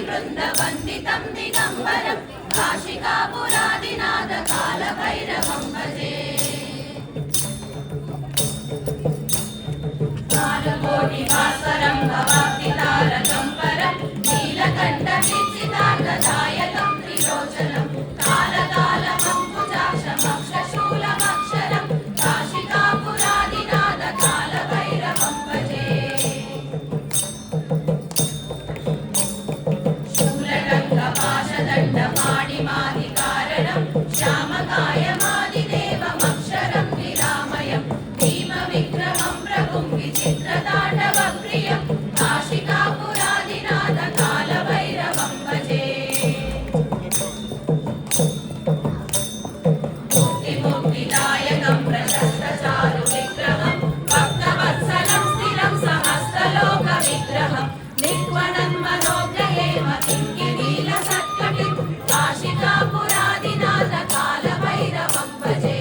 वृन्दवन्दितं दिगम्बरं काशिकापुरादिनाथ कालभैरवं भजे कालकोटिभास्वरं भवाब्धितारकं परं नीलकण्ठवीक्षितार्थदायकं त्रिलोचनं कालकालमङ्कुजाक्षमक्षशूलमक्षरं काशिकापुरादिनाथ कालभैरवं भजे शूलटङ्कपाशदण्डपाणिमादिकारणं श्यामकायमादिदेवमक्षरं निरामयं भीमविक्रमं प्रभुं विचित्रताण्डवप्रियं काशिकापुरादिनाथ कालभैरवं भजे मुक्तिदायकं प्रशस्तचारुविग्रहं भक्तवत्सलं स्थिरं समस्तलोकविग्रहं निर्वणन्मनोग्रहेमतिं किरीलसत्कटिं काशिकापुरादिनाथ कालभैरवं भजे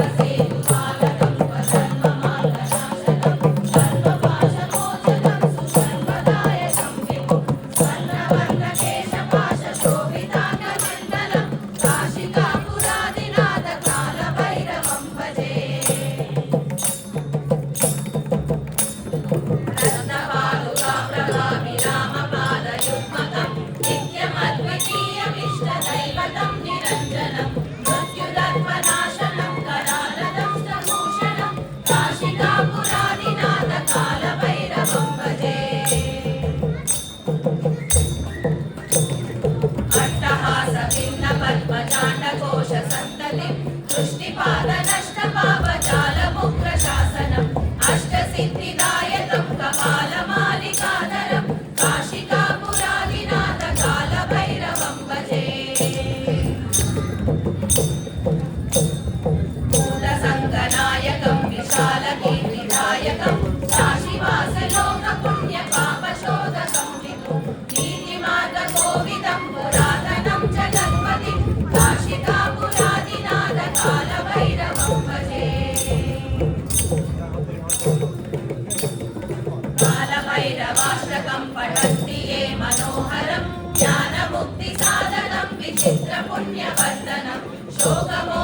सर्वसेतुपालकं स्वधर्ममार्गनाशनं सर्वपाशमोचनं सुसर्वदायकं विभुं स्वर्णवर्णकेशपाशशोभिताङ्गमण्डलं काशिकापुरादिनाथ कालभैरवं भजे रत्नपादुकाप्रभाविरामपादयुग्मकं नित्यमद्वितीयमिष्टदैवतं निरञ्जनं मृत्युदर्पनाशनं करालदंष्टभूषणं काशिकापुरादिनाथ कालभैरवं भजे अट्टहासभिन्नपद्मजाण्डकोशसन्ततिं दृष्टिपादनष्टपापजालमुग्रशासनम् अष्टसिद्धिदायकं कपालमालिकाधरं काशिकापुरादिनाथ कालभैरवं भजे मूलसङ्गनायकं विशालकीर्तिदायकं काशीवासलोकपुण्यपापशोधकं विभुं नीतिमार्गकोविदं पुरातनं जगन्पतिं काशिकापुरादिनाथ कालभैरवं भजे कालभैरवाष्टकं पठन्ति ये मनोहरं ज्ञानमुक्तिसाधनं विचित्रपुण्यवर्धनं शोकमो